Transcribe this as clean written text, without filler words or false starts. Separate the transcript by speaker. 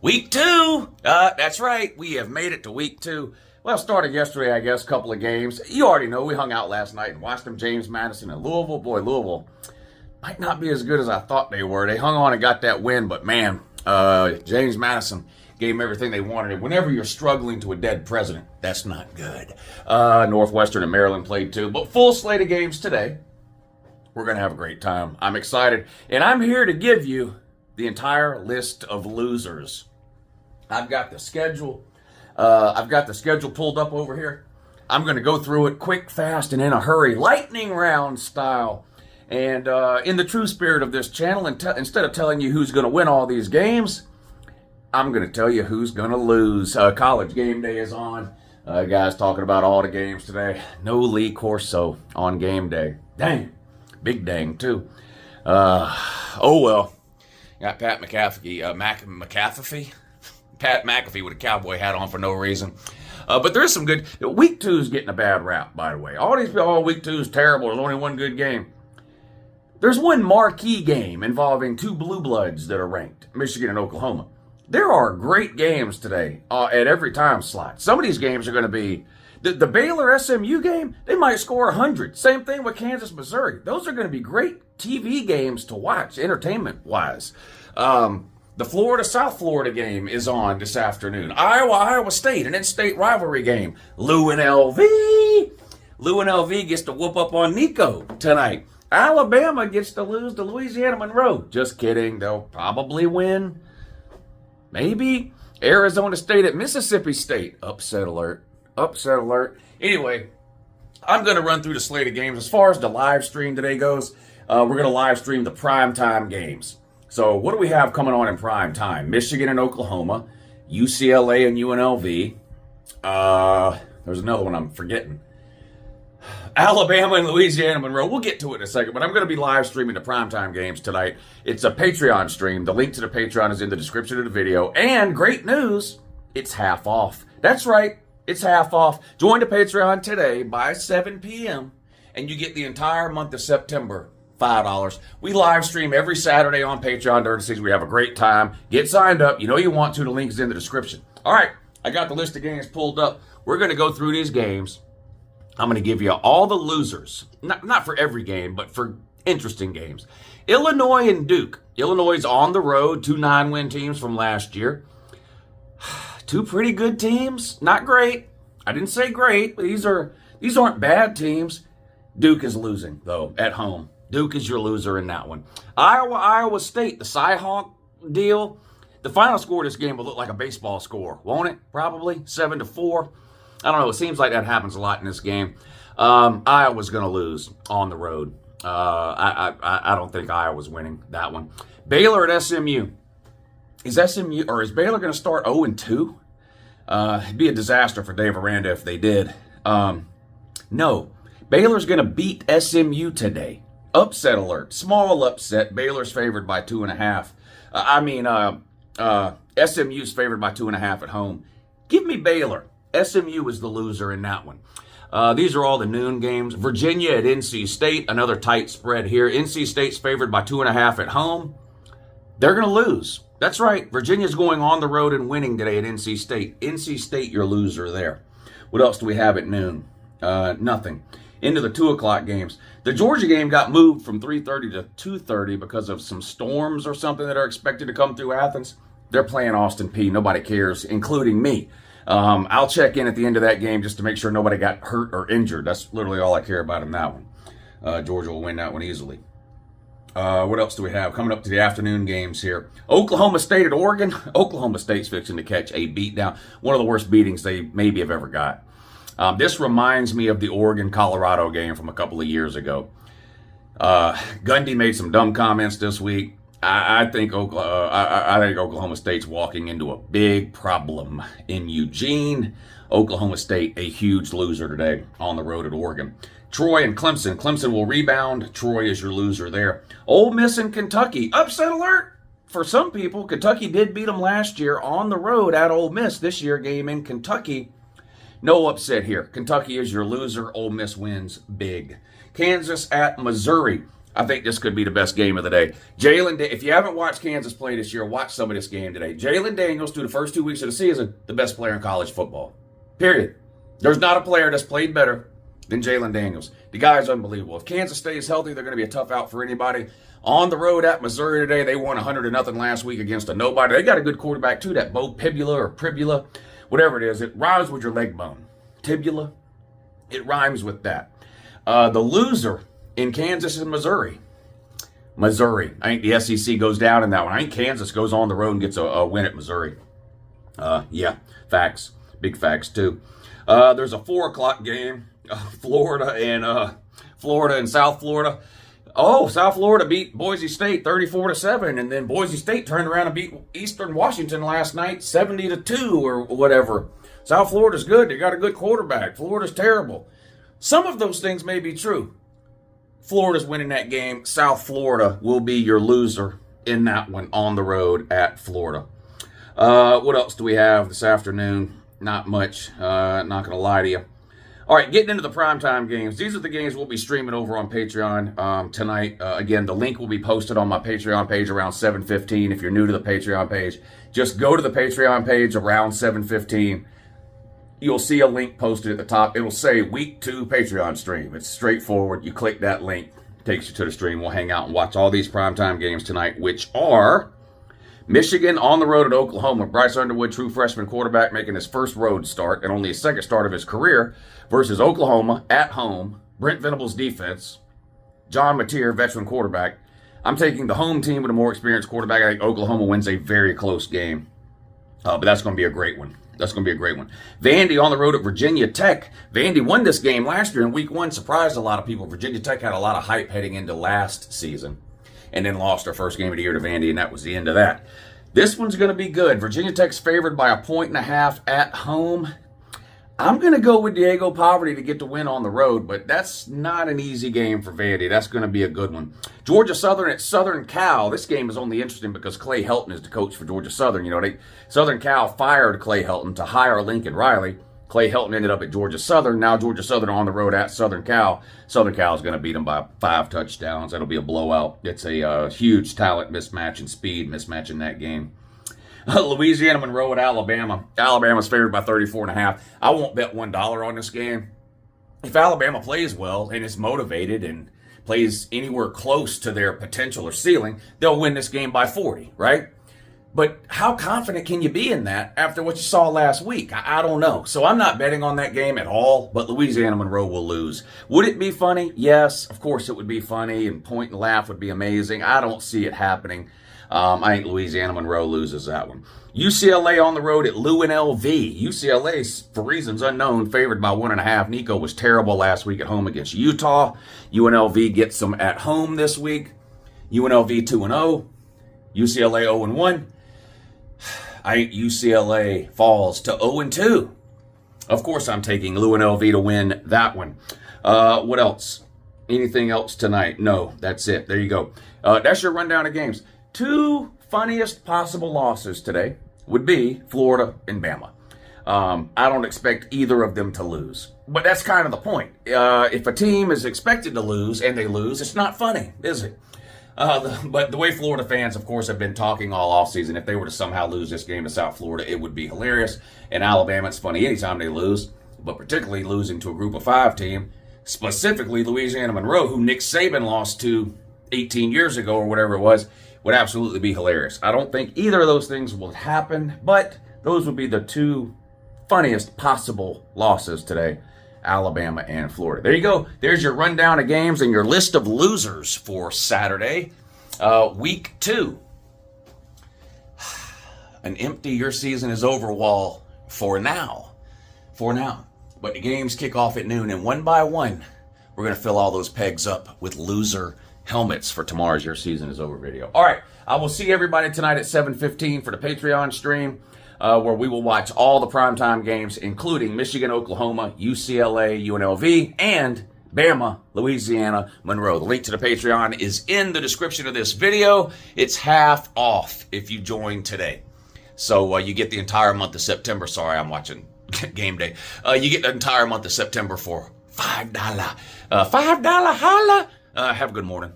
Speaker 1: Week 2. That's right. We have made it to week 2. Well, started yesterday, I guess, a couple of games. You already know we hung out last night and watched them. James Madison and Louisville. Boy, Louisville might not be as good as I thought they were. They hung on and got that win, but man, James Madison gave them everything they wanted. And whenever you're struggling to a dead president, that's not good. Northwestern and Maryland played too. But full slate of games today. We're going to have a great time. I'm excited. And I'm here to give you the entire list of losers. I've got the schedule. I've got the schedule pulled up over here. I'm going to go through it quick, fast, and in a hurry, lightning round style. And in the true spirit of this channel, instead of telling you who's going to win all these games, I'm going to tell you who's going to lose. College game day is on. Guys talking about all the games today. No Lee Corso on game day. Dang. Big dang, too. Oh, well. Got Pat McAfee. Pat McAfee with a cowboy hat on for no reason. But there is some good. Week 2 is getting a bad rap, by the way. All these people, week 2 is terrible. There's only one good game. There's one marquee game involving two blue bloods that are ranked, Michigan and Oklahoma. There are great games today at every time slot. Some of these games are going to be the Baylor SMU game. They might score 100. Same thing with Kansas, Missouri. Those are going to be great TV games to watch, entertainment-wise. The Florida-South Florida game is on this afternoon. Iowa State, an in-state rivalry game. Lou and LV gets to whoop up on Nico tonight. Alabama gets to lose to Louisiana Monroe. Just kidding. They'll probably win. Maybe. Arizona State at Mississippi State. Upset alert. Upset alert. Anyway, I'm going to run through the slate of games. As far as the live stream today goes, we're going to live stream the primetime games. So what do we have coming on in prime time? Michigan and Oklahoma, UCLA and UNLV. There's another one I'm forgetting. Alabama and Louisiana Monroe. We'll get to it in a second, but I'm going to be live streaming the primetime games tonight. It's a Patreon stream. The link to the Patreon is in the description of the video. And great news, it's half off. That's right, it's half off. Join the Patreon today by 7 p.m. and you get the entire month of September. $5. We live stream every Saturday on Patreon during the season. We have a great time. Get signed up. You know you want to. The link is in the description. All right, I got the list of games pulled up. We're going to go through these games. I'm going to give you all the losers. Not for every game, but for interesting games. Illinois and Duke. Illinois is on the road. 2 9-win teams from last year. Two pretty good teams. Not great. I didn't say great, but these aren't bad teams. Duke is losing, though, at home. Duke is your loser in that one. Iowa State, the Cy-Hawk deal. The final score of this game will look like a baseball score, won't it? Probably 7-4. I don't know. It seems like that happens a lot in this game. Iowa's going to lose on the road. I don't think Iowa's winning that one. Baylor at SMU. Is Baylor going to start 0-2? It'd be a disaster for Dave Aranda if they did. No. Baylor's going to beat SMU today. Upset alert. Small upset. Baylor's favored by 2.5. SMU's favored by 2.5 at home. Give me Baylor. SMU is the loser in that one. These are all the noon games. Virginia at NC State. Another tight spread here. NC State's favored by 2.5 at home. They're going to lose. That's right. Virginia's going on the road and winning today at NC State. NC State, your loser there. What else do we have at noon? Nothing. Into the 2 o'clock games. The Georgia game got moved from 3:30 to 2:30 because of some storms or something that are expected to come through Athens. They're playing Austin Peay. Nobody cares, including me. I'll check in at the end of that game just to make sure nobody got hurt or injured. That's literally all I care about in that one. Georgia will win that one easily. What else do we have? Coming up to the afternoon games here. Oklahoma State at Oregon. Oklahoma State's fixing to catch a beatdown. One of the worst beatings they maybe have ever got. This reminds me of the Oregon-Colorado game from a couple of years ago. Gundy made some dumb comments this week. I think Oklahoma State's walking into a big problem in Eugene. Oklahoma State, a huge loser today on the road at Oregon. Troy and Clemson. Clemson will rebound. Troy is your loser there. Ole Miss and Kentucky. Upset alert for some people. Kentucky did beat them last year on the road at Ole Miss. This year game in Kentucky. No upset here. Kentucky is your loser. Ole Miss wins big. Kansas at Missouri. I think this could be the best game of the day. If you haven't watched Kansas play this year, watch some of this game today. Jalen Daniels, through the first 2 weeks of the season, the best player in college football. Period. There's not a player that's played better than Jalen Daniels. The guy's unbelievable. If Kansas stays healthy, they're going to be a tough out for anybody. On the road at Missouri today, they won 100-0 last week against a nobody. They got a good quarterback, too, that Bo Pibula or Pribula, whatever it is. It rhymes with your leg bone. Tibula, it rhymes with that. The loser in Kansas and Missouri. I think the SEC goes down in that one. I think Kansas goes on the road and gets a win at Missouri. Yeah, facts. Big facts, too. There's a 4 o'clock game. Florida and South Florida. Oh, South Florida beat Boise State 34-7, and then Boise State turned around and beat Eastern Washington last night 70-2 or whatever. South Florida's good. They got a good quarterback. Florida's terrible. Some of those things may be true. Florida's winning that game. South Florida will be your loser in that one on the road at Florida. What else do we have this afternoon? Not much. Not going to lie to you. All right, getting into the primetime games. These are the games we'll be streaming over on Patreon tonight. Again, the link will be posted on my Patreon page around 7:15. If you're new to the Patreon page, just go to the Patreon page around 7:15. You'll see a link posted at the top. It'll say Week 2 Patreon stream. It's straightforward. You click that link, takes you to the stream. We'll hang out and watch all these primetime games tonight, which are Michigan on the road at Oklahoma. Bryce Underwood, true freshman quarterback, making his first road start and only his second start of his career versus Oklahoma at home. Brent Venables defense. John Mateer, veteran quarterback. I'm taking the home team with a more experienced quarterback. I think Oklahoma wins a very close game. But that's going to be a great one. Vandy on the road at Virginia Tech. Vandy won this game last year in week 1. Surprised a lot of people. Virginia Tech had a lot of hype heading into last season and then lost their first game of the year to Vandy, and that was the end of that. This one's going to be good. Virginia Tech's favored by 1.5 at home. I'm going to go with Diego Poverty to get the win on the road, but that's not an easy game for Vandy. That's going to be a good one. Georgia Southern at Southern Cal. This game is only interesting because Clay Helton is the coach for Georgia Southern. You know, Southern Cal fired Clay Helton to hire Lincoln Riley. Clay Helton ended up at Georgia Southern. Now Georgia Southern on the road at Southern Cal. Southern Cal is going to beat them by 5 touchdowns. That'll be a blowout. It's a huge talent mismatch and speed mismatch in that game. Louisiana Monroe at Alabama. Alabama's favored by 34.5. I won't bet $1 on this game. If Alabama plays well and is motivated and plays anywhere close to their potential or ceiling, they'll win this game by 40, right? But how confident can you be in that after what you saw last week? I don't know. So I'm not betting on that game at all, but Louisiana Monroe will lose. Would it be funny? Yes, of course it would be funny, and point and laugh would be amazing. I don't see it happening. I think Louisiana Monroe loses that one. UCLA on the road at UNLV. UCLA, for reasons unknown, favored by 1.5. Nico was terrible last week at home against Utah. UNLV gets them at home this week. UNLV 2-0. UCLA 0-1. I think UCLA falls to 0-2. Of course, I'm taking UNLV to win that one. What else? Anything else tonight? No, that's it. There you go. That's your rundown of games. 2 funniest possible losses today would be Florida and Bama. I don't expect either of them to lose. But that's kind of the point. If a team is expected to lose and they lose, it's not funny, is it? But the way Florida fans, of course, have been talking all offseason, if they were to somehow lose this game to South Florida, it would be hilarious. And Alabama, it's funny anytime they lose, but particularly losing to a group of 5 team, specifically Louisiana Monroe, who Nick Saban lost to 18 years ago or whatever it was, would absolutely be hilarious. I don't think either of those things will happen, but those would be the 2 funniest possible losses today, Alabama and Florida. There you go. There's your rundown of games and your list of losers for Saturday, week 2. An empty your season is over wall for now. But the games kick off at noon, and one by one, we're going to fill all those pegs up with loser helmets for tomorrow's Your Season is Over video. All right, I will see everybody tonight at 7:15 for the Patreon stream, where we will watch all the primetime games, including Michigan, Oklahoma, UCLA, UNLV, and Bama, Louisiana, Monroe. The link to the Patreon is in the description of this video. It's half off if you join today. So you get the entire month of September. Sorry, I'm watching Game Day. You get the entire month of September for $5. $5 holla. Have a good morning.